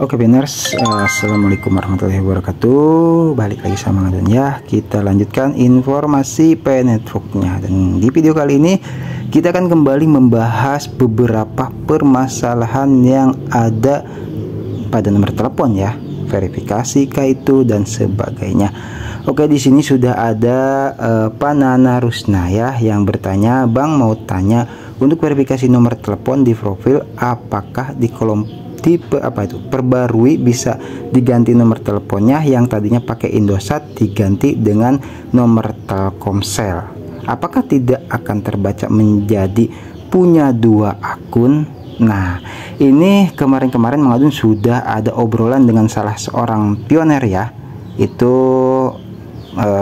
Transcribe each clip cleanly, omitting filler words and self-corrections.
Oke Banners, assalamualaikum warahmatullahi wabarakatuh. Balik lagi sama Adun ya. Kita lanjutkan informasi Pi Network-nya. Dan di video kali ini kita akan kembali membahas beberapa permasalahan yang ada pada nomor telepon ya, verifikasi kah itu dan sebagainya. Oke, di sini sudah ada Pak Nana Rusna ya yang bertanya, Bang mau tanya untuk verifikasi nomor telepon di profil, apakah di kolom tipe apa itu perbarui bisa diganti nomor teleponnya yang tadinya pakai Indosat diganti dengan nomor Telkomsel? Apakah tidak akan terbaca menjadi punya dua akun? Nah, ini kemarin-kemarin Mang Adun sudah ada obrolan dengan salah seorang pioner ya. Itu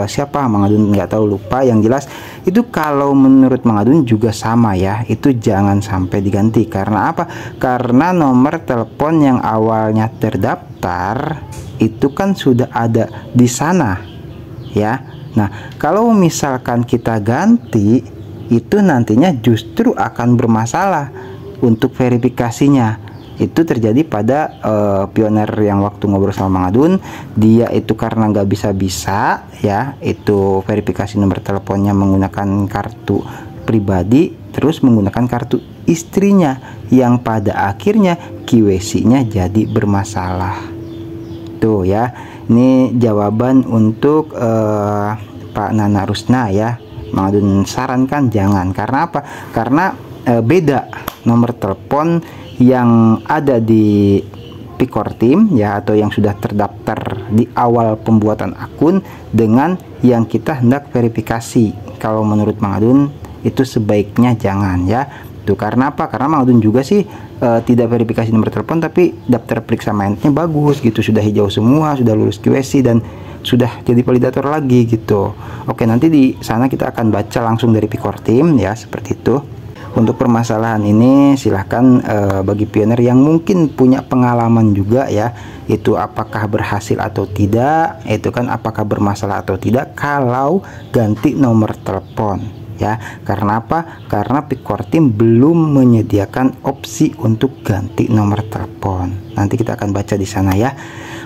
siapa Mang Adun nggak tahu, lupa. Yang jelas itu kalau menurut Mang Adun juga sama ya, itu jangan sampai diganti. Karena apa? Karena nomor telepon yang awalnya terdaftar itu kan sudah ada di sana ya. Nah, kalau misalkan kita ganti, itu nantinya justru akan bermasalah untuk verifikasinya. Itu terjadi pada pioner yang waktu ngobrol sama Mang Adun. Dia itu karena nggak bisa ya, itu verifikasi nomor teleponnya menggunakan kartu pribadi, terus menggunakan kartu istrinya, yang pada akhirnya KYC-nya jadi bermasalah. Tuh ya, ini jawaban untuk Pak Nana Rusna ya. Mang Adun sarankan jangan. Karena apa? Karena beda nomor telepon yang ada di Pikortim ya, atau yang sudah terdaftar di awal pembuatan akun, dengan yang kita hendak verifikasi. Kalau menurut Mang Adun itu sebaiknya jangan ya. Tuh, karena apa? Karena Mang Adun juga sih tidak verifikasi nomor telepon, tapi daftar periksa mainnya bagus gitu, sudah hijau semua, sudah lulus QC dan sudah jadi validator lagi gitu. Oke, nanti di sana kita akan baca langsung dari Pikortim ya, seperti itu. Untuk permasalahan ini silahkan bagi pioner yang mungkin punya pengalaman juga ya, itu apakah berhasil atau tidak, itu kan apakah bermasalah atau tidak kalau ganti nomor telepon ya. Karena apa? Karena Pikortim belum menyediakan opsi untuk ganti nomor telepon. Nanti kita akan baca di sana ya.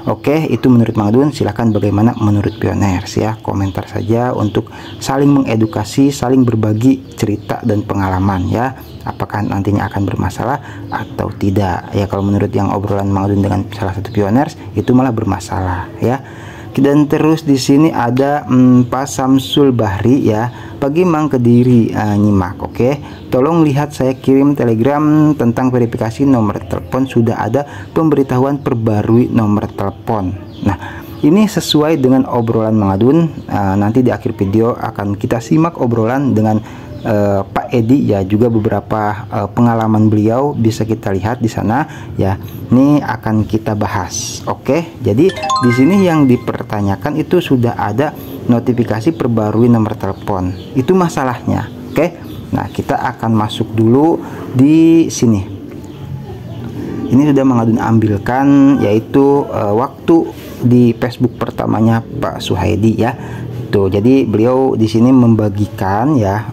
Oke, itu menurut Mang Adun. Silahkan bagaimana menurut pioners ya, komentar saja untuk saling mengedukasi, saling berbagi cerita dan pengalaman ya. Apakah nantinya akan bermasalah atau tidak ya. Kalau menurut yang obrolan Mang Adun dengan salah satu pioners, itu malah bermasalah ya. Dan terus di sini ada Pak Samsul Bahri ya, pagi Mang Kediri nyimak. Oke, tolong lihat saya kirim telegram tentang verifikasi nomor telepon, sudah ada pemberitahuan perbarui nomor telepon. Nah, ini sesuai dengan obrolan Mang Adun. Nanti di akhir video akan kita simak obrolan dengan Pak Edi ya, juga beberapa pengalaman beliau bisa kita lihat di sana ya. Ini akan kita bahas. Oke, jadi di sini yang dipertanyakan itu sudah ada notifikasi perbarui nomor telepon. Itu masalahnya. Oke. Nah, kita akan masuk dulu di sini. Ini sudah Mang Adun ambilkan, yaitu waktu di Facebook pertamanya Pak Suhaidi ya. Tuh, jadi beliau di sini membagikan ya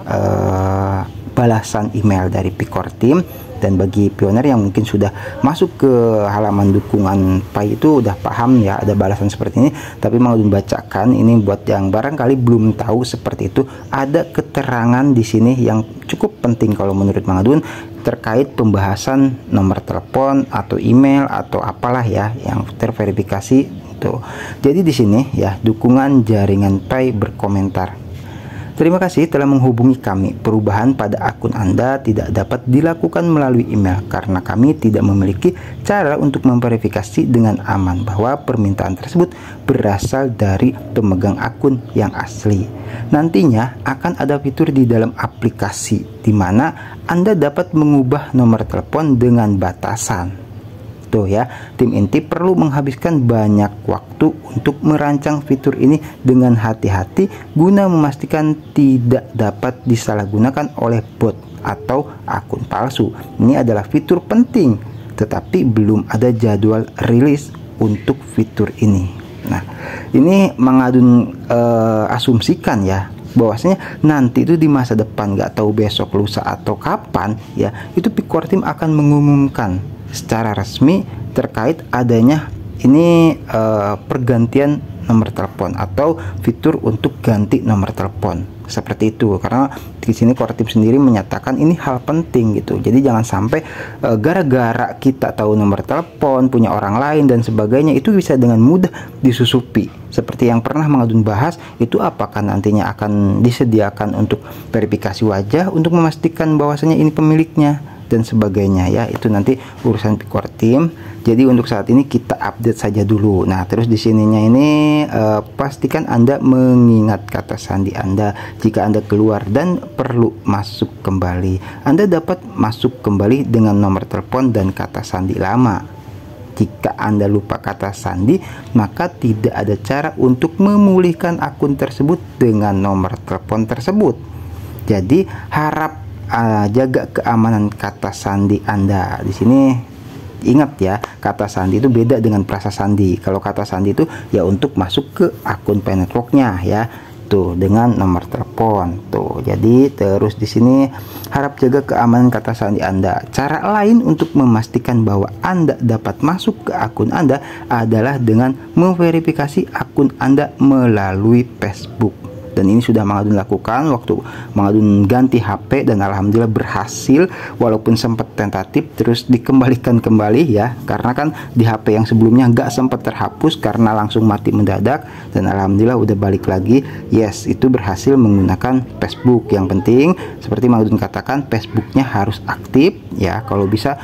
balasan email dari Pikortim. Dan bagi pioner yang mungkin sudah masuk ke halaman dukungan Pi itu udah paham ya, ada balasan seperti ini. Tapi mau dibacakan ini buat yang barangkali belum tahu seperti itu. Ada keterangan di sini yang cukup penting kalau menurut Mang Adun terkait pembahasan nomor telepon atau email atau apalah ya yang terverifikasi itu. Jadi di sini ya, dukungan jaringan Pi berkomentar. Terima kasih telah menghubungi kami. Perubahan pada akun Anda tidak dapat dilakukan melalui email karena kami tidak memiliki cara untuk memverifikasi dengan aman bahwa permintaan tersebut berasal dari pemegang akun yang asli. Nantinya akan ada fitur di dalam aplikasi di mana Anda dapat mengubah nomor telepon dengan batasan. Tuh ya, tim inti perlu menghabiskan banyak waktu untuk merancang fitur ini dengan hati-hati guna memastikan tidak dapat disalahgunakan oleh bot atau akun palsu. Ini adalah fitur penting, tetapi belum ada jadwal rilis untuk fitur ini. Nah, ini Mang Adun asumsikan ya, bahwasanya nanti itu di masa depan, nggak tahu besok, lusa atau kapan ya, itu Pikortim akan mengumumkan secara resmi terkait adanya ini pergantian nomor telepon atau fitur untuk ganti nomor telepon seperti itu. Karena di sini Kortim sendiri menyatakan ini hal penting gitu. Jadi jangan sampai gara-gara kita tahu nomor telepon punya orang lain dan sebagainya itu bisa dengan mudah disusupi. Seperti yang pernah Mang Adun bahas, itu apakah nantinya akan disediakan untuk verifikasi wajah untuk memastikan bahwasanya ini pemiliknya dan sebagainya ya, itu nanti urusan Kortim. Jadi untuk saat ini kita update saja dulu. Nah, terus di sininya ini pastikan Anda mengingat kata sandi Anda jika Anda keluar dan perlu masuk kembali. Anda dapat masuk kembali dengan nomor telepon dan kata sandi lama. Jika Anda lupa kata sandi, maka tidak ada cara untuk memulihkan akun tersebut dengan nomor telepon tersebut. Jadi harap jaga keamanan kata sandi Anda. Di sini ingat ya, kata sandi itu beda dengan frasa sandi. Kalau kata sandi itu ya untuk masuk ke akun P-networknya ya, tuh dengan nomor telepon tuh. Jadi terus di sini harap jaga keamanan kata sandi Anda. Cara lain untuk memastikan bahwa Anda dapat masuk ke akun Anda adalah dengan memverifikasi akun Anda melalui Facebook. Dan ini sudah Mang Adun lakukan waktu Mang Adun ganti HP dan alhamdulillah berhasil, walaupun sempat tentatif terus dikembalikan kembali ya, karena kan di HP yang sebelumnya nggak sempat terhapus karena langsung mati mendadak, dan alhamdulillah udah balik lagi. Yes, itu berhasil menggunakan Facebook. Yang penting seperti Mang Adun katakan, Facebooknya harus aktif ya, kalau bisa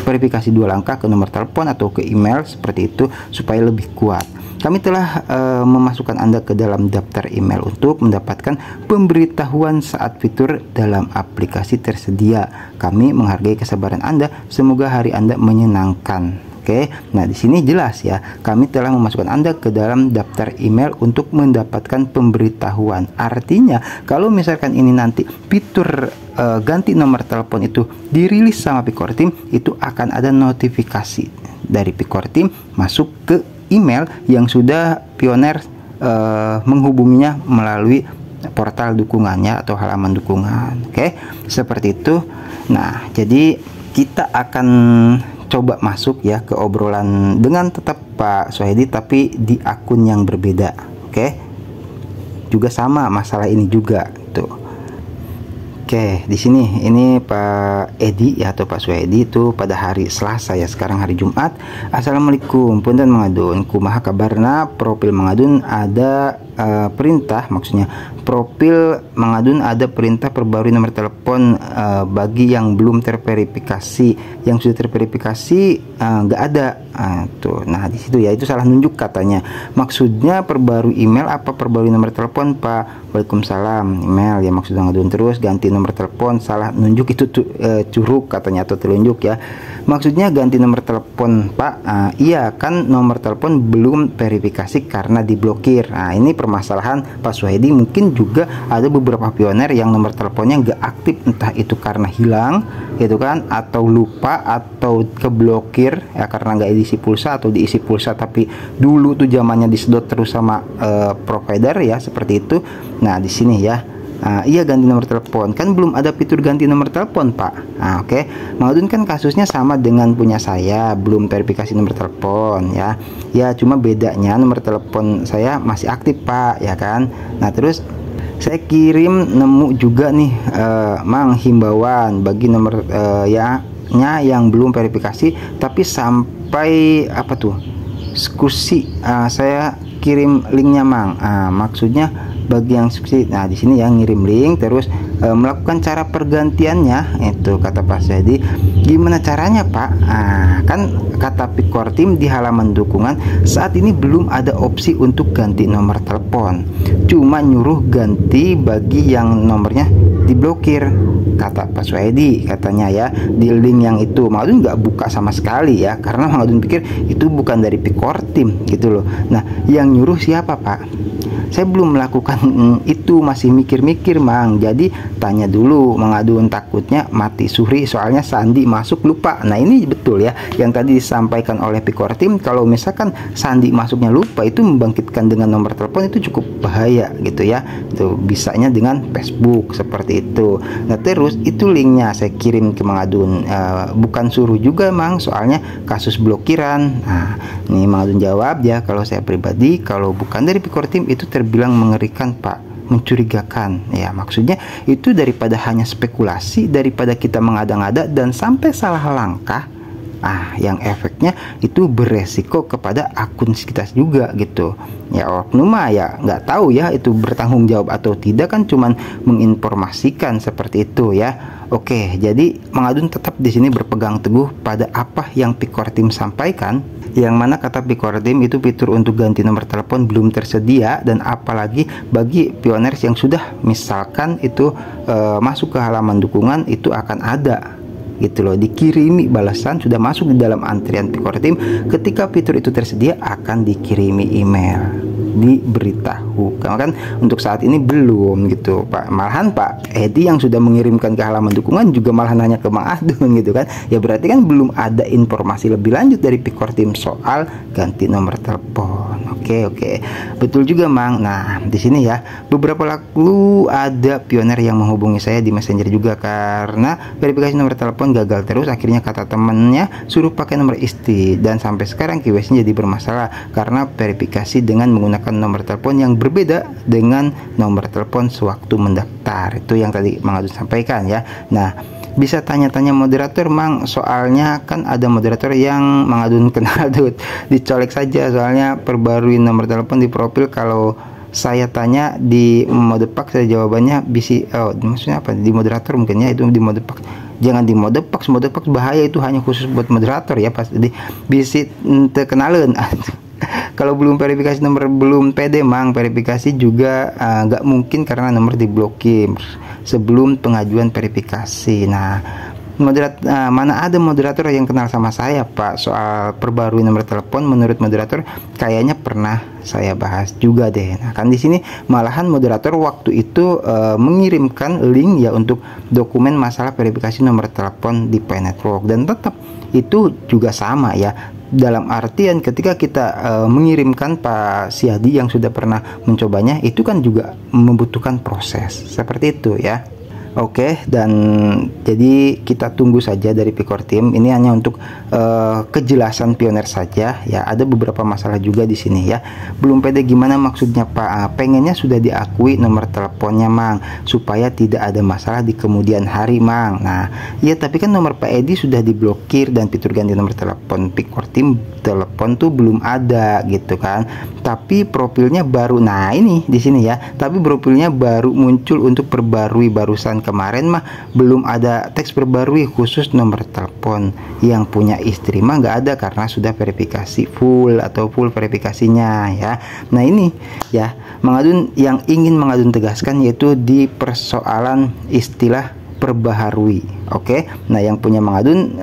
verifikasi 2 langkah ke nomor telepon atau ke email seperti itu supaya lebih kuat. Kami telah memasukkan Anda ke dalam daftar email untuk mendapatkan pemberitahuan saat fitur dalam aplikasi tersedia. Kami menghargai kesabaran Anda. Semoga hari Anda menyenangkan. Oke, nah di sini jelas ya, kami telah memasukkan Anda ke dalam daftar email untuk mendapatkan pemberitahuan. Artinya kalau misalkan ini nanti fitur ganti nomor telepon itu dirilis sama Kortim, itu akan ada notifikasi dari Kortim masuk ke email yang sudah Pioneer menghubunginya melalui portal dukungannya atau halaman dukungan. Oke, seperti itu. Nah, jadi kita akan coba masuk ya ke obrolan dengan tetap Pak Suhaidi tapi di akun yang berbeda. Oke, juga sama masalah ini juga tuh. Oke, di sini ini Pak Edi ya, atau Pak Suhaidi itu pada hari Selasa ya, sekarang hari Jumat. Assalamualaikum, punten Mang Adun, kumaha kabarna? Profil Mang Adun ada perintah, maksudnya profil Mang Adun ada perintah perbarui nomor telepon bagi yang belum terverifikasi. Yang sudah terverifikasi nggak ada. Tuh, nah di situ ya, itu salah nunjuk katanya. Maksudnya perbarui email apa perbarui nomor telepon Pak? Waalaikumsalam, email ya maksudnya Mang Adun. Terus ganti nomor telepon, salah nunjuk itu curug katanya atau telunjuk ya. Maksudnya ganti nomor telepon Pak. Iya kan nomor telepon belum verifikasi karena diblokir. Nah ini permasalahan Pak Suhaidi. Mungkin juga ada beberapa pioner yang nomor teleponnya nggak aktif, entah itu karena hilang gitu kan, atau lupa, atau keblokir ya karena nggak diisi pulsa, atau diisi pulsa tapi dulu tuh zamannya disedot terus sama provider ya, seperti itu. Nah di sini ya, iya ganti nomor telepon, kan belum ada fitur ganti nomor telepon Pak. Oke. Mang Adun kan kasusnya sama dengan punya saya, belum verifikasi nomor telepon ya. Ya cuma bedanya nomor telepon saya masih aktif Pak ya kan. Nah terus saya kirim nemu juga nih Mang himbauan bagi nomor yang belum verifikasi tapi sampai apa tuh diskusi, saya kirim linknya Mang. Maksudnya bagi yang diskusi. Nah di sini yang ngirim link terus melakukan cara pergantiannya, itu kata Pak Suhaidi. Gimana caranya Pak? Kan kata Kortim di halaman dukungan saat ini belum ada opsi untuk ganti nomor telepon, cuma nyuruh ganti bagi yang nomornya diblokir, kata Pak Suhaidi katanya ya. Di link yang itu Mang Adun nggak buka sama sekali ya, karena Mang Adun pikir itu bukan dari Kortim gitu loh. Nah yang nyuruh siapa Pak? saya belum melakukan itu, masih mikir-mikir Mang. Jadi tanya dulu Mang Adun, takutnya mati suri soalnya sandi masuk lupa. Nah ini betul ya yang tadi disampaikan oleh Pikor Tim, kalau misalkan sandi masuknya lupa itu membangkitkan dengan nomor telepon itu cukup bahaya gitu ya. Itu bisanya dengan Facebook seperti itu. Nah terus itu linknya saya kirim ke Mang Adun, bukan suruh juga Mang, soalnya kasus blokiran. Nah ini Mang Adun jawab ya, kalau saya pribadi kalau bukan dari Pikor Tim itu terbilang mengerikan Pak, mencurigakan ya. Maksudnya itu daripada hanya spekulasi, daripada kita mengada-ngada dan sampai salah langkah, yang efeknya itu beresiko kepada akun kita juga gitu ya. Oknum ya nggak tahu ya itu bertanggung jawab atau tidak, kan cuman menginformasikan seperti itu ya. Oke, jadi Mang Adun tetap di sini berpegang teguh pada apa yang Pikor Tim sampaikan, yang mana kata Pikor Tim itu fitur untuk ganti nomor telepon belum tersedia, dan apalagi bagi pioners yang sudah misalkan itu masuk ke halaman dukungan itu akan ada gitu loh, dikirimi balasan, sudah masuk di dalam antrian Pikor Tim. Ketika fitur itu tersedia akan dikirimi email, diberitahu. Karena kan untuk saat ini belum gitu Pak. Malahan Pak Edi yang sudah mengirimkan ke halaman dukungan juga malah nanya ke Mang Adun gitu kan. Ya berarti kan belum ada informasi lebih lanjut dari Pikor Tim soal ganti nomor telepon. Oke. Betul juga Mang. Nah, di sini ya beberapa lalu ada pioner yang menghubungi saya di Messenger juga karena verifikasi nomor telepon gagal terus. Akhirnya kata temennya suruh pakai nomor istri, dan sampai sekarang KYC-nya jadi bermasalah karena verifikasi dengan menggunakan nomor telepon yang berbeda dengan nomor telepon sewaktu mendaftar. Itu yang tadi Mang Adun sampaikan ya. Nah, bisa tanya-tanya moderator Mang, soalnya kan ada moderator yang Mang Adun kenal tuh. Dicolek saja soalnya perbarui nomor telepon di profil. Kalau saya tanya di Modepak saya jawabannya bisi, maksudnya apa, di moderator mungkin ya, itu di Modepak. Jangan di Modepak bahaya, itu hanya khusus buat moderator ya, pasti bisi terkenalan. Kalau belum verifikasi nomor belum pede Mang, verifikasi juga nggak mungkin karena nomor diblokir sebelum pengajuan verifikasi. Nah, mana ada moderator yang kenal sama saya Pak soal perbarui nomor telepon. Menurut moderator kayaknya pernah saya bahas juga deh. Nah kan di sini malahan moderator waktu itu mengirimkan link ya untuk dokumen masalah verifikasi nomor telepon di Pi Network, dan tetap itu juga sama ya, dalam artian ketika kita mengirimkan Pak Siadi yang sudah pernah mencobanya, itu kan juga membutuhkan proses seperti itu ya. Oke, dan jadi kita tunggu saja dari Pikor Tim. Ini hanya untuk kejelasan pioner saja ya. Ada beberapa masalah juga di sini ya. Belum pede gimana maksudnya Pak? Pengennya sudah diakui nomor teleponnya Mang, supaya tidak ada masalah di kemudian hari Mang. Nah, ya tapi kan nomor Pak Edi sudah diblokir dan fitur ganti nomor telepon Pikor Tim telepon tuh belum ada gitu kan. Tapi profilnya baru. Nah, ini di sini ya. Tapi profilnya baru muncul untuk perbarui barusan. Kemarin mah belum ada teks perbarui khusus nomor telepon. Yang punya istri mah nggak ada karena sudah verifikasi full atau full verifikasinya ya. Nah ini ya Mang Adun yang ingin Mang Adun tegaskan yaitu di persoalan istilah perbaharui. Oke, nah yang punya Mang Adun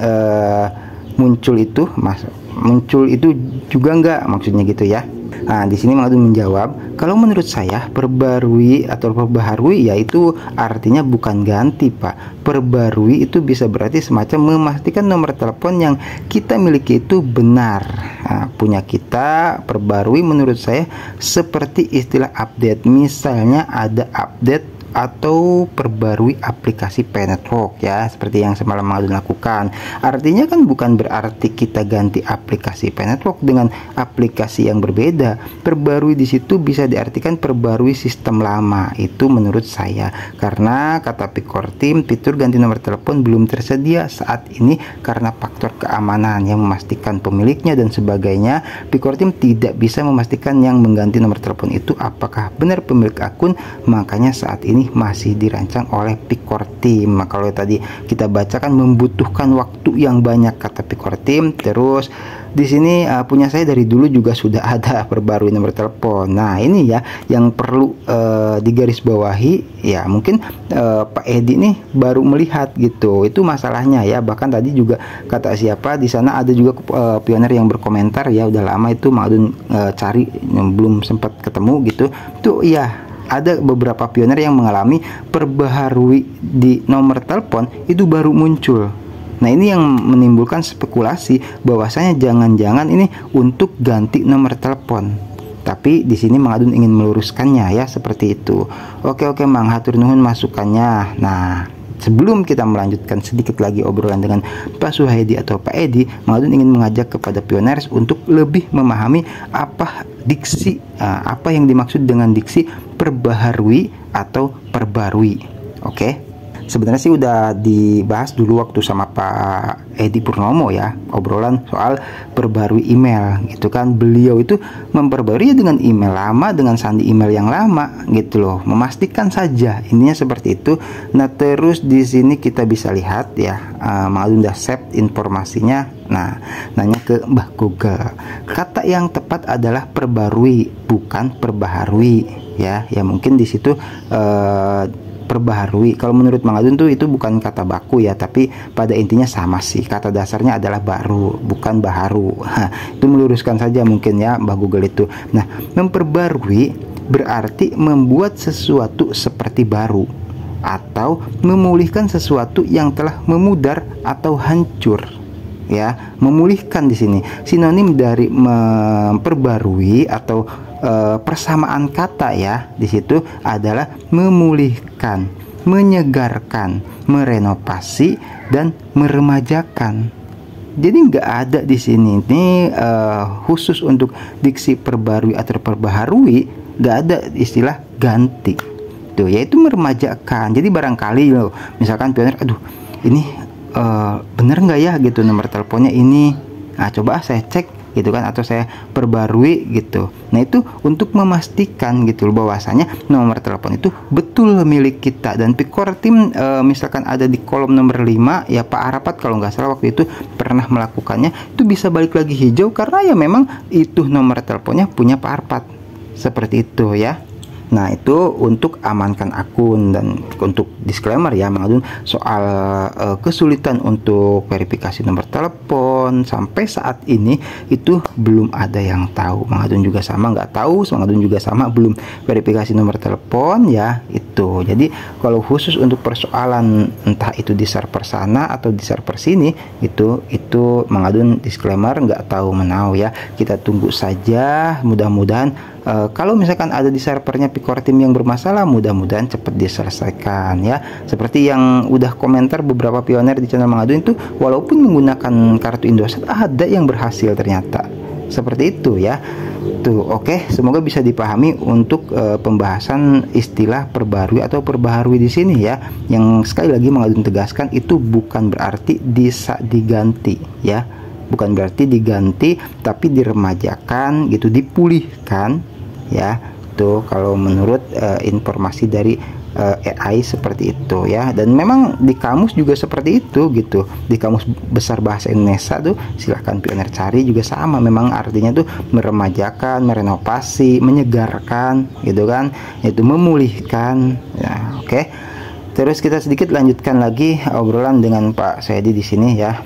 muncul itu juga nggak, maksudnya gitu ya. Nah, di sini Mang Adun menjawab, kalau menurut saya perbarui atau perbaharui yaitu artinya bukan ganti Pak. Perbarui itu bisa berarti semacam memastikan nomor telepon yang kita miliki itu benar. Nah, punya kita. Perbarui menurut saya seperti istilah update. Misalnya ada update atau perbarui aplikasi Pi Network ya, seperti yang semalam Mang Adun lakukan. Artinya kan bukan berarti kita ganti aplikasi Pi Network dengan aplikasi yang berbeda. Perbarui di situ bisa diartikan perbarui sistem lama. Itu menurut saya, karena kata Pikor Tim fitur ganti nomor telepon belum tersedia saat ini karena faktor keamanan yang memastikan pemiliknya dan sebagainya. Pikor Tim tidak bisa memastikan yang mengganti nomor telepon itu apakah benar pemilik akun, makanya saat ini ini masih dirancang oleh Picor Team. Nah, kalau tadi kita bacakan membutuhkan waktu yang banyak kata Picor Team. Terus di sini punya saya dari dulu juga sudah ada perbarui nomor telepon. Nah, ini ya yang perlu digarisbawahi ya, mungkin Pak Edi nih baru melihat gitu. Itu masalahnya ya. Bahkan tadi juga kata siapa di sana ada juga pioner yang berkomentar ya, udah lama itu Mang Adun cari belum sempat ketemu gitu. Tuh ya, ada beberapa pioner yang mengalami perbaharui di nomor telepon itu baru muncul. Nah, ini yang menimbulkan spekulasi bahwasanya jangan-jangan ini untuk ganti nomor telepon. Tapi di sini Mang Adun ingin meluruskannya ya, seperti itu. Oke Mang, hatur nuhun masukannya. Nah, sebelum kita melanjutkan sedikit lagi obrolan dengan Pak Suhaidi atau Pak Edi, Mang Adun ingin mengajak kepada pioners untuk lebih memahami apa diksi, apa yang dimaksud dengan diksi perbaharui atau perbarui. Oke. Sebenarnya sih udah dibahas dulu waktu sama Pak Edi Purnomo ya, obrolan soal perbarui email gitu kan. Beliau itu memperbarui dengan email lama dengan sandi email yang lama gitu loh, memastikan saja intinya seperti itu. Nah, terus di sini kita bisa lihat ya, Mang Adun udah save informasinya. Nah, nanya ke Mbah Google, kata yang tepat adalah perbarui bukan perbaharui ya. Ya mungkin di situ perbaharui. Kalau menurut Mang Adun tuh itu bukan kata baku ya, tapi pada intinya sama sih. Kata dasarnya adalah baru, bukan baharu. Itu meluruskan saja mungkin ya Mbah Google itu. Nah, memperbarui berarti membuat sesuatu seperti baru atau memulihkan sesuatu yang telah memudar atau hancur. Ya, memulihkan di sini sinonim dari memperbarui atau persamaan kata ya di situ adalah memulihkan, menyegarkan, merenovasi dan meremajakan. Jadi nggak ada di sini ini khusus untuk diksi perbarui atau perbaharui, nggak ada istilah ganti. Tuh, yaitu meremajakan. Jadi barangkali loh, misalkan pioner, aduh ini bener nggak ya gitu nomor teleponnya ini. Nah, coba saya cek gitu kan, atau saya perbarui gitu. Nah, itu untuk memastikan gitu loh bahwasanya nomor telepon itu betul milik kita. Dan Picor Team misalkan ada di kolom nomor 5 ya, Pak Arapat kalau nggak salah waktu itu pernah melakukannya, itu bisa balik lagi hijau karena ya memang itu nomor teleponnya punya Pak Arapat. Seperti itu ya. Nah, itu untuk amankan akun. Dan untuk disclaimer ya, Mang Adun soal kesulitan untuk verifikasi nomor telepon sampai saat ini itu belum ada yang tahu. Mang Adun juga sama nggak tahu, Mang Adun juga sama belum verifikasi nomor telepon ya itu. Jadi kalau khusus untuk persoalan entah itu di server sana atau di server sini itu Mang Adun disclaimer nggak tahu menau ya. Kita tunggu saja, mudah-mudahan kalau misalkan ada di servernya Picor Team yang bermasalah, mudah-mudahan cepat diselesaikan ya. Seperti yang udah komentar beberapa pioner di channel Mang Adun itu, walaupun menggunakan kartu Indosat ada yang berhasil ternyata. Seperti itu ya. Tuh, oke, semoga bisa dipahami untuk pembahasan istilah perbarui atau perbaharui di sini ya. Yang sekali lagi Mang Adun tegaskan, itu bukan berarti diganti ya. Bukan berarti diganti, tapi diremajakan gitu, dipulihkan ya. Tuh, kalau menurut informasi dari AI seperti itu ya. Dan memang di kamus juga seperti itu gitu. Di Kamus Besar Bahasa Indonesia tuh silahkan pioner cari juga sama. Memang artinya tuh meremajakan, merenovasi, menyegarkan gitu kan. Itu memulihkan ya. Oke. Terus kita sedikit lanjutkan lagi obrolan dengan Pak Saidi di sini ya.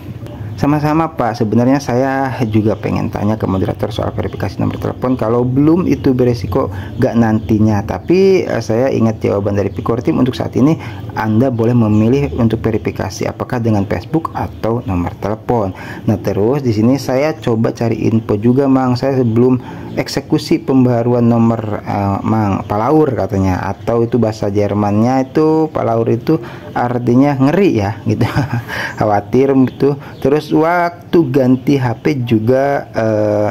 Sama-sama Pak, sebenarnya saya juga pengen tanya ke moderator soal verifikasi nomor telepon. Kalau belum itu beresiko gak nantinya. Tapi saya ingat jawaban dari Picor Team untuk saat ini Anda boleh memilih untuk verifikasi apakah dengan Facebook atau nomor telepon. Nah, terus di sini saya coba cari info juga Mang. Saya sebelum eksekusi pembaruan nomor Mang, palaur katanya, atau itu bahasa Jermannya itu palaur itu artinya ngeri ya gitu. Khawatir gitu. Terus waktu ganti HP juga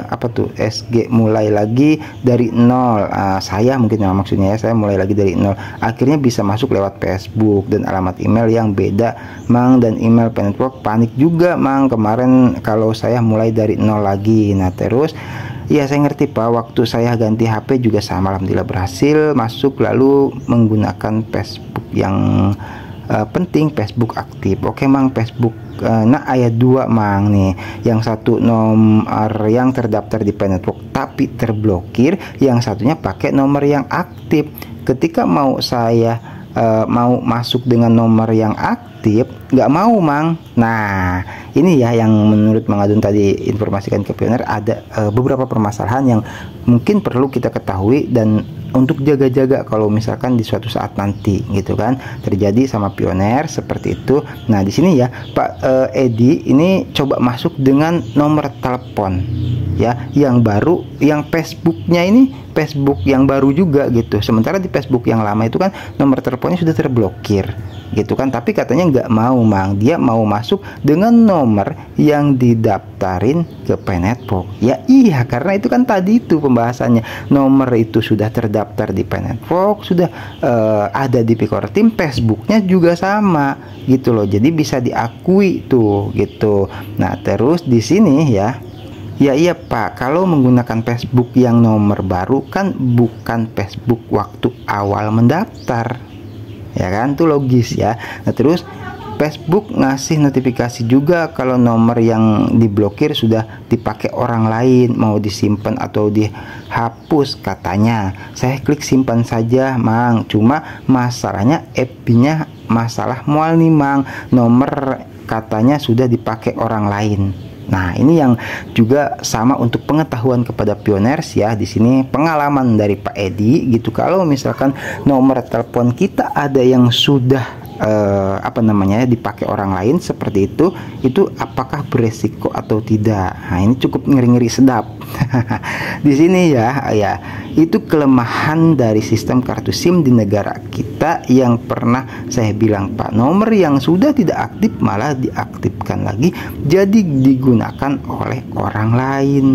apa tuh SG mulai lagi dari nol. Saya mungkin ya maksudnya ya, saya mulai lagi dari nol. Akhirnya bisa masuk lewat Facebook dan alamat email yang beda Mang, dan email Penetwork panik juga Mang kemarin kalau saya mulai dari nol lagi. Nah, terus Iya, saya ngerti Pak. Waktu saya ganti HP juga sama, alhamdulillah berhasil masuk, lalu menggunakan Facebook yang penting, Facebook aktif. Oke Mang, Facebook nah ayat 2 Mang nih, yang satu nomor yang terdaftar di Network tapi terblokir, yang satunya pakai nomor yang aktif. Ketika mau saya mau masuk dengan nomor yang aktif, nggak mau Mang. Nah ini ya yang menurut Mang Adun tadi informasikan ke Pioneer, ada beberapa permasalahan yang mungkin perlu kita ketahui dan untuk jaga-jaga kalau misalkan di suatu saat nanti gitu kan terjadi sama Pioneer seperti itu. Nah di sini ya Pak Edi ini coba masuk dengan nomor telepon ya yang baru, yang Facebooknya ini Facebook yang baru juga gitu, sementara di Facebook yang lama itu kan nomor teleponnya sudah terblokir gitu kan, tapi katanya nggak mau Mang, dia mau masuk dengan nomor yang didaftarin ke Network. Ya iya, karena itu kan tadi itu pembahasannya, nomor itu sudah terdaftar di Network, sudah ada di Picor Team, Facebooknya juga sama gitu loh, jadi bisa diakui tuh gitu. Nah terus di sini ya, ya iya Pak, kalau menggunakan Facebook yang nomor baru kan bukan Facebook waktu awal mendaftar, ya kan, itu logis ya. Nah terus Facebook ngasih notifikasi juga kalau nomor yang diblokir sudah dipakai orang lain, mau disimpan atau dihapus katanya. Saya klik simpan saja Mang, cuma masalahnya app-nya masalah mual nih Mang, nomor katanya sudah dipakai orang lain. Nah, ini yang juga sama untuk pengetahuan kepada pioners ya. Di sini pengalaman dari Pak Edi gitu. Kalau misalkan nomor telepon kita ada yang sudah dipakai orang lain seperti itu apakah beresiko atau tidak? Nah, ini cukup ngeri-ngeri sedap. Di sini ya, itu kelemahan dari sistem kartu SIM di negara kita yang pernah saya bilang Pak, nomor yang sudah tidak aktif malah diaktifkan lagi, jadi digunakan oleh orang lain.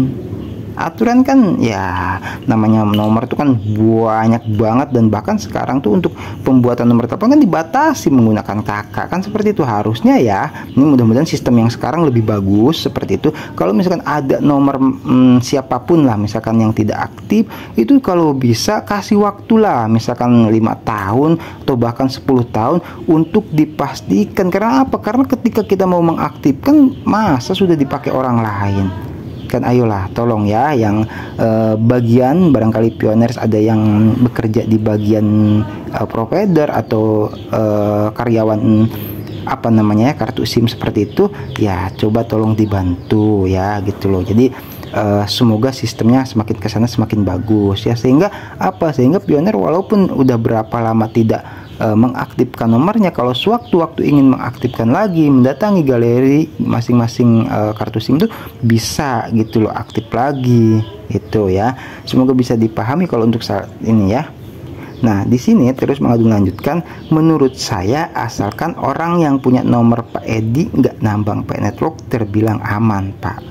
Aturan kan ya namanya nomor itu kan banyak banget, dan bahkan sekarang tuh untuk pembuatan nomor telepon kan dibatasi menggunakan kakak kan, seperti itu harusnya ya. Ini mudah-mudahan sistem yang sekarang lebih bagus seperti itu. Kalau misalkan ada nomor siapapun lah misalkan yang tidak aktif, itu kalau bisa kasih waktu lah misalkan 5 tahun atau bahkan 10 tahun untuk dipastikan. Karena apa? Karena ketika kita mau mengaktifkan masa sudah dipakai orang lain kan. Ayolah tolong ya yang bagian barangkali pioners ada yang bekerja di bagian provider atau karyawan kartu SIM seperti itu ya, coba tolong dibantu ya gitu loh. Jadi semoga sistemnya semakin kesana semakin bagus ya, sehingga pioner walaupun udah berapa lama tidak mengaktifkan nomornya, kalau sewaktu-waktu ingin mengaktifkan lagi, mendatangi galeri masing-masing kartu SIM itu bisa gitu loh, aktif lagi itu ya. Semoga bisa dipahami kalau untuk saat ini ya. Nah di sini terus melanjutkan, menurut saya asalkan orang yang punya nomor Pak Edi nggak nambang Network terbilang aman Pak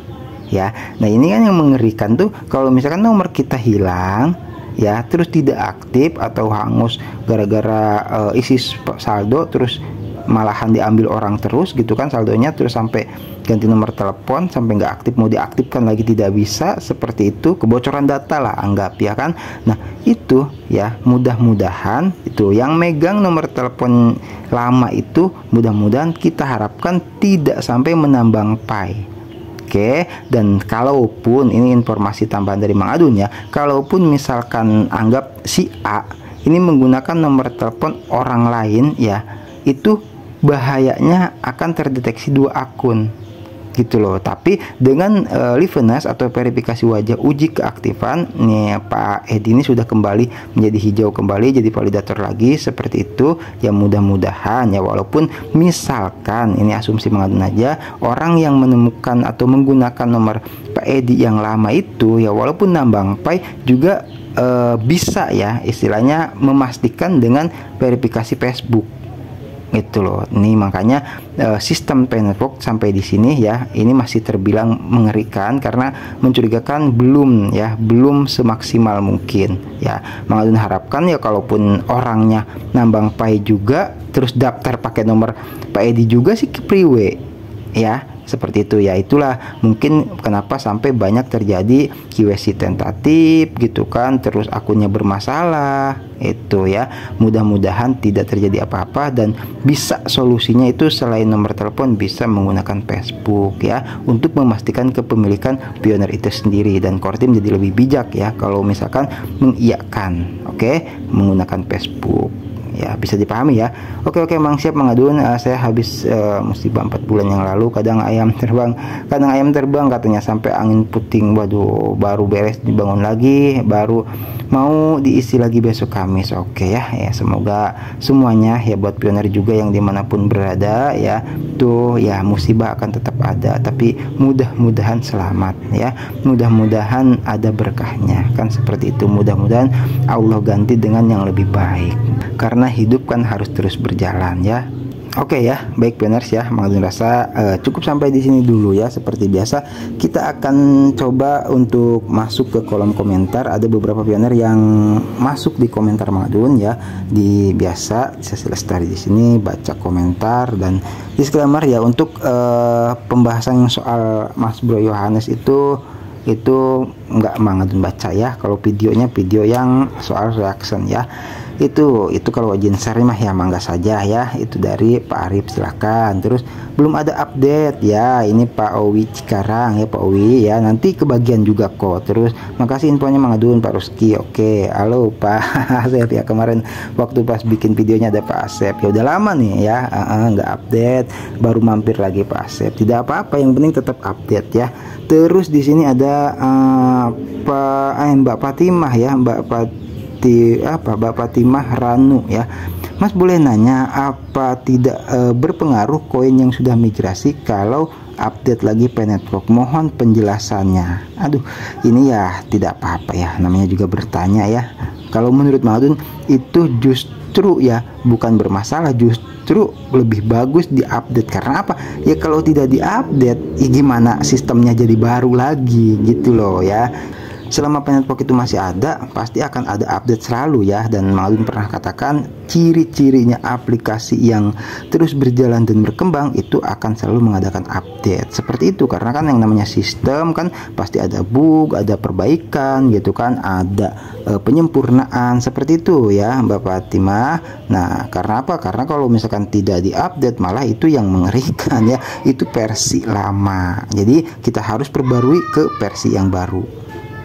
ya. Nah ini kan yang mengerikan tuh, kalau misalkan nomor kita hilang ya, terus tidak aktif atau hangus gara-gara isi saldo, terus malahan diambil orang terus gitu kan saldonya, terus sampai ganti nomor telepon sampai nggak aktif, mau diaktifkan lagi tidak bisa, seperti itu kebocoran data lah anggap ya kan. Nah itu ya, mudah-mudahan itu yang megang nomor telepon lama itu mudah-mudahan kita harapkan tidak sampai menambang PAI. Oke, dan kalaupun ini informasi tambahan dari Mang Adun ya, kalaupun misalkan anggap si A ini menggunakan nomor telepon orang lain ya, itu bahayanya akan terdeteksi 2 akun gitu loh. Tapi dengan liveness atau verifikasi wajah uji keaktifan nih, Pak Edi ini sudah kembali menjadi hijau kembali, jadi validator lagi seperti itu ya. Mudah-mudahan ya, walaupun misalkan ini asumsi mengadun aja, orang yang menemukan atau menggunakan nomor Pak Edi yang lama itu ya, walaupun nambang PAI juga bisa ya istilahnya memastikan dengan verifikasi Facebook gitu loh. Ini makanya sistem Network sampai di sini ya, ini masih terbilang mengerikan karena mencurigakan, belum semaksimal mungkin ya. Mang Adun harapkan ya, kalaupun orangnya nambang PAI juga terus daftar pakai nomor Pak Edi juga sih priwe ya, seperti itu ya. Itulah mungkin kenapa sampai banyak terjadi KYC tentatif gitu kan, terus akunnya bermasalah itu ya. Mudah-mudahan tidak terjadi apa-apa, dan bisa solusinya itu selain nomor telepon bisa menggunakan Facebook ya, untuk memastikan kepemilikan Pioneer itu sendiri. Dan core team jadi lebih bijak ya kalau misalkan mengiyakan menggunakan Facebook ya. Bisa dipahami ya. Oke Mang, siap Mang Adun. Saya habis musibah 4 bulan yang lalu. Kadang ayam terbang katanya sampai angin puting. Waduh, baru beres dibangun lagi, baru mau diisi lagi besok Kamis. Oke ya, semoga semuanya ya, buat Pioneer juga yang dimanapun berada ya, tuh ya, musibah akan tetap ada, tapi mudah-mudahan selamat ya, mudah-mudahan ada berkahnya kan, seperti itu. Mudah-mudahan Allah ganti dengan yang lebih baik, karena hidup kan harus terus berjalan ya. Oke ya, baik Pioneers ya, Mang Adun rasa cukup sampai di sini dulu ya. Seperti biasa kita akan coba untuk masuk ke kolom komentar. Ada beberapa Pioneer yang masuk di komentar Mang Adun ya. Di biasa saya Lestari di sini baca komentar, dan disclaimer ya, untuk pembahasan soal Mas Bro Yohanes itu nggak Mang Adun baca ya. Kalau videonya video yang soal reaction ya, itu kalau wajin share mah ya mangga saja ya. Itu dari Pak Arif, silahkan. Terus belum ada update ya, ini Pak Owi Cikarang ya, Pak Owi ya, nanti kebagian juga kok. Terus makasih infonya Mang Adun, Pak Ruski. Oke, halo Pak Asep ya, kemarin waktu pas bikin videonya ada Pak Asep ya, udah lama nih ya nggak update, baru mampir lagi Pak Asep. Tidak apa-apa, yang penting tetap update ya. Terus di sini ada Mbak Fatimah ya, Mbak Fatimah Ranu ya. Mas boleh nanya, apa tidak berpengaruh koin yang sudah migrasi kalau update lagi P-Network? Mohon penjelasannya. Aduh, ini ya tidak apa-apa ya, namanya juga bertanya ya. Kalau menurut Mang Adun itu justru ya bukan bermasalah, justru lebih bagus diupdate. Karena apa? Ya kalau tidak diupdate, ya gimana sistemnya jadi baru lagi gitu loh ya. Selama P-Network itu masih ada, pasti akan ada update selalu ya. Dan Mang Adun pernah katakan, ciri-cirinya aplikasi yang terus berjalan dan berkembang itu akan selalu mengadakan update. Seperti itu, karena kan yang namanya sistem kan pasti ada bug, ada perbaikan gitu kan, ada penyempurnaan, seperti itu ya Mbak Fatimah. Nah, karena apa? Karena kalau misalkan tidak diupdate, malah itu yang mengerikan ya, itu versi lama. Jadi kita harus perbarui ke versi yang baru.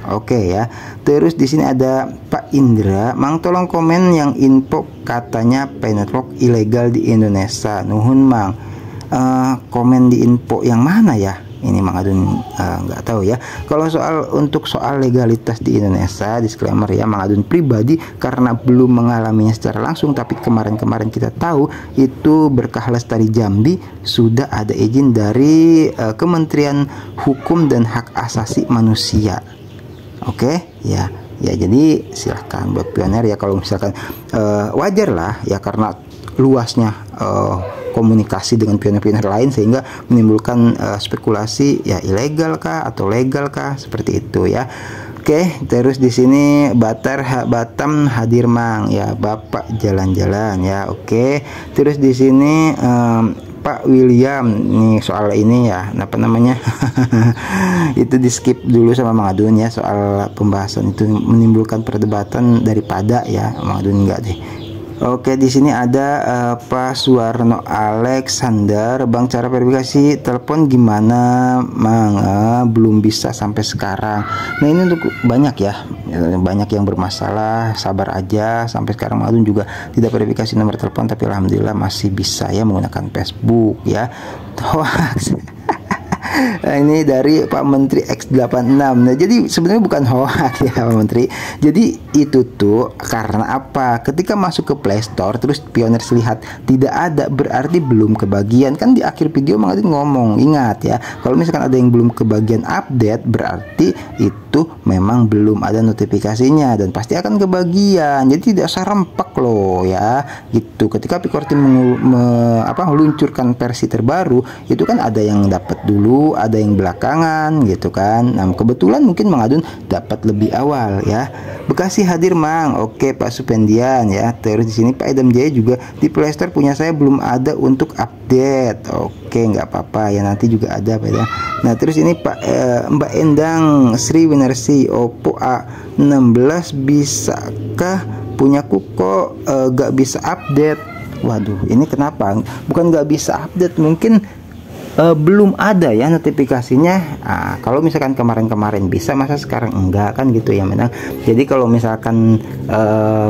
Oke ya. Terus di sini ada Pak Indra, Mang tolong komen yang info katanya P-Network ilegal di Indonesia. Nuhun Mang. Komen di info yang mana ya? Ini Mang Adun nggak tahu ya. Kalau untuk soal legalitas di Indonesia, disclaimer ya, Mang Adun pribadi karena belum mengalaminya secara langsung, tapi kemarin kita tahu itu berkah Lestari Jambi sudah ada izin dari Kementerian Hukum dan Hak Asasi Manusia. Oke ya, jadi silahkan buat Pioneer ya, kalau misalkan wajar lah ya, karena luasnya komunikasi dengan Pioneer lain sehingga menimbulkan spekulasi ya, ilegal kah atau legal kah, seperti itu ya. Oke, terus di sini Batam hadir Mang ya, Bapak jalan-jalan ya. Oke, terus di sini Pak William nih soal ini ya, apa namanya itu di skip dulu sama Mang Adun ya, soal pembahasan itu menimbulkan perdebatan daripada ya Mang Adun enggak deh. Oke, di sini ada Pak Suwarno Alexander, Bang cara verifikasi telepon gimana Mang? Belum bisa sampai sekarang. Nah ini untuk banyak ya, banyak yang bermasalah, sabar aja. Sampai sekarang Mang Adun juga tidak verifikasi nomor telepon, tapi alhamdulillah masih bisa ya menggunakan Facebook ya. Hoax. Nah, ini dari Pak Menteri X86. Nah, jadi sebenarnya bukan hoax ya Pak Menteri. Jadi itu tuh karena apa? Ketika masuk ke Play Store terus Pioneer lihat tidak ada, berarti belum kebagian. Kan di akhir video Mang Adun ngomong, ingat ya, kalau misalkan ada yang belum kebagian update, berarti itu memang belum ada notifikasinya dan pasti akan kebagian. Jadi tidak serempak loh ya. Gitu. Ketika Core Team meluncurkan versi terbaru, itu kan ada yang dapat dulu, dulu, ada yang belakangan gitu kan. Nah, kebetulan mungkin Mang Adun dapat lebih awal ya. Bekasi hadir Mang. Oke Pak Supendian ya. Terus di sini Pak Edam Jaya juga di Play Store punya saya belum ada untuk update. Oke, nggak apa-apa ya, nanti juga ada Pak Edam. Nah, terus ini Pak Mbak Endang Sri Winarsi, Oppo A16 bisakah punyaku kok nggak bisa update? Waduh, ini kenapa? Bukan nggak bisa update, mungkin belum ada ya notifikasinya. Kalau misalkan kemarin-kemarin bisa, masa sekarang enggak kan gitu ya memang. Jadi kalau misalkan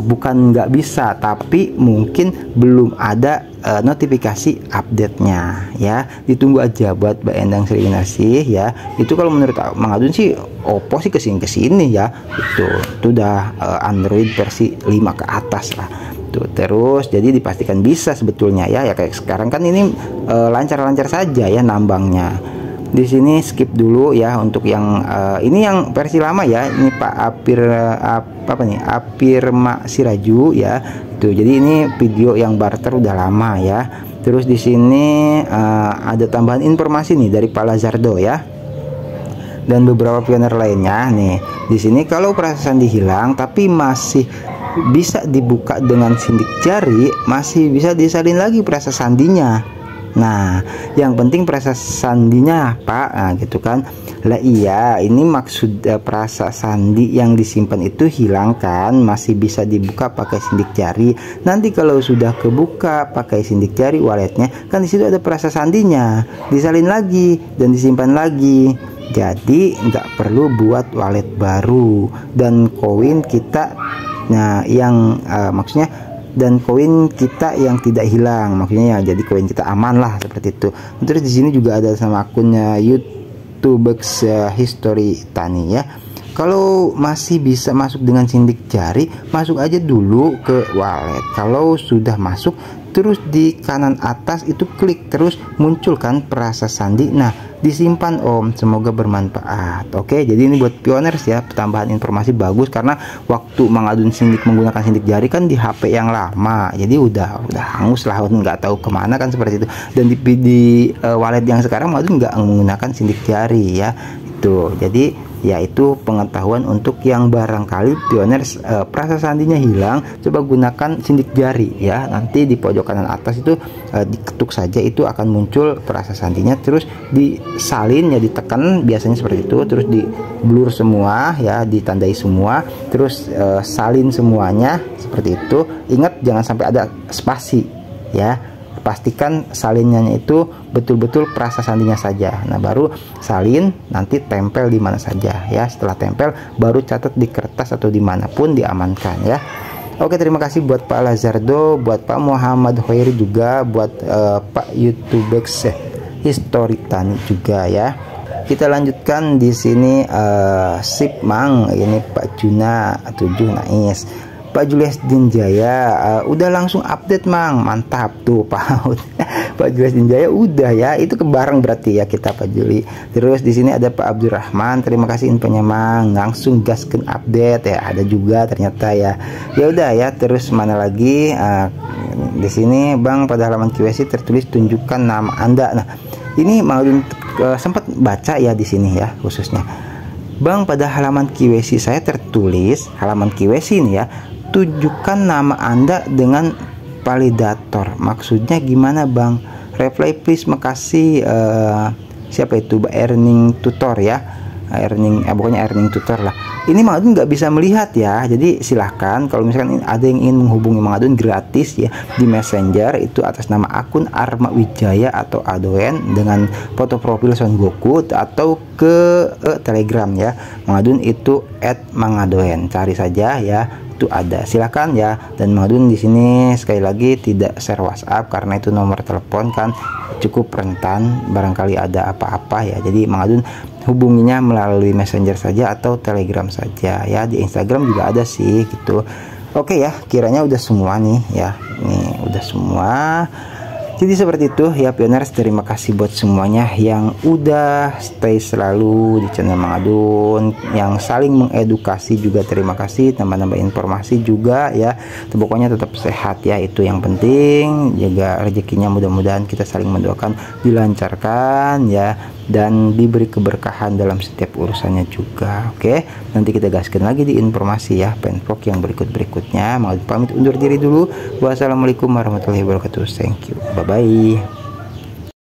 bukan nggak bisa, tapi mungkin belum ada notifikasi update-nya ya. Ditunggu aja buat Mbak Endang Sri Winarsi ya. Itu kalau menurut Mang Adun sih Oppo sih kesini ya. Itu udah Android versi 5 ke atas lah. Terus jadi dipastikan bisa sebetulnya ya kayak sekarang kan ini lancar-lancar saja ya nambangnya. Di sini skip dulu ya untuk yang ini yang versi lama ya. Ini Pak Apirma Siraju ya. Tuh, jadi ini video yang barter udah lama ya. Terus di sini ada tambahan informasi nih dari Pak Lazardo ya. Dan beberapa pioner lainnya nih. Di sini kalau perasaan dihilang tapi masih bisa dibuka dengan sidik jari, masih bisa disalin lagi perasa sandinya. Nah, yang penting perasa sandinya Pak, nah, gitu kan. Lah iya, ini maksud perasa sandi yang disimpan itu hilangkan, masih bisa dibuka pakai sidik jari. Nanti kalau sudah kebuka pakai sidik jari walletnya, kan di situ ada perasa sandinya, disalin lagi dan disimpan lagi. Jadi nggak perlu buat wallet baru dan koin kita. Nah, yang maksudnya dan koin kita yang tidak hilang, maksudnya ya, jadi koin kita aman lah seperti itu. Terus di sini juga ada sama akunnya YouTubex History Tani ya. Kalau masih bisa masuk dengan sidik jari, masuk aja dulu ke wallet. Kalau sudah masuk, terus di kanan atas itu klik, terus munculkan perasa sandi. Nah, disimpan Om, semoga bermanfaat. Oke, jadi ini buat pioners ya, tambahan informasi bagus karena waktu Mang Adun menggunakan sidik jari kan di HP yang lama, jadi udah hangus lah, nggak tahu kemana kan seperti itu. Dan di wallet yang sekarang Mang Adun nggak menggunakan sidik jari ya. Itu jadi yaitu pengetahuan untuk yang barangkali pioners perasa sandinya hilang, coba gunakan sidik jari ya. Nanti di pojok kanan atas itu diketuk saja, itu akan muncul perasa sandinya, terus disalin ya, ditekan biasanya seperti itu, terus di blur semua ya, ditandai semua, terus salin semuanya seperti itu. Ingat jangan sampai ada spasi ya, pastikan salinnya itu betul-betul perasa sandinya saja. Nah, baru salin, nanti tempel di mana saja ya. Setelah tempel baru catat di kertas atau dimanapun, diamankan ya. Oke, terima kasih buat Pak Lazardo, buat Pak Muhammad Khairi juga, buat Pak YouTubex History Tani juga ya. Kita lanjutkan di sini sip Mang, ini Pak Juna 7 Nais. Pak Julius Dinjaya udah langsung update Mang, mantap tuh Pak. Pak Julius Dinjaya udah ya, itu kebareng berarti ya kita Pak Juli. Terus di sini ada Pak Abdurrahman, terima kasih infonya Mang, langsung gaskan update ya, ada juga ternyata ya. Ya udah ya, terus mana lagi di sini Bang, pada halaman QSI tertulis tunjukkan nama Anda. Nah, ini Mang sempat baca ya di sini ya khususnya. Bang, pada halaman QSI saya tertulis, halaman QSI ini ya, tunjukkan nama Anda dengan validator. Maksudnya gimana Bang? Reply please, makasih. Siapa itu? Earning tutor ya. Pokoknya earning tutor lah. Ini Mang Adun nggak bisa melihat ya, jadi silahkan kalau misalkan ada yang ingin menghubungi Mang Adun gratis ya di Messenger, itu atas nama akun Arma Wijaya atau Adoen dengan foto profil Son Goku, atau ke Telegram ya Mang Adun itu @mangadoen, cari saja ya, itu ada, silakan ya. Dan Mang Adun di sini sekali lagi tidak share WhatsApp karena itu nomor telepon kan cukup rentan, barangkali ada apa-apa ya, jadi Mang Adun hubunginya melalui Messenger saja atau Telegram saja ya. Di Instagram juga ada sih gitu. Oke ya, kiranya udah semua nih ya, nih udah semua. Jadi seperti itu ya pioners, terima kasih buat semuanya yang udah stay selalu di channel Mang Adun, yang saling mengedukasi juga terima kasih, nambah-nambah informasi juga ya. Pokoknya tetap sehat ya, itu yang penting. Jaga rezekinya, mudah-mudahan kita saling mendoakan dilancarkan ya, dan diberi keberkahan dalam setiap urusannya juga. Oke, nanti kita gaskan lagi di informasi ya penvlog yang berikutnya. Mau pamit undur diri dulu. Wassalamualaikum warahmatullahi wabarakatuh. Thank you, bye bye.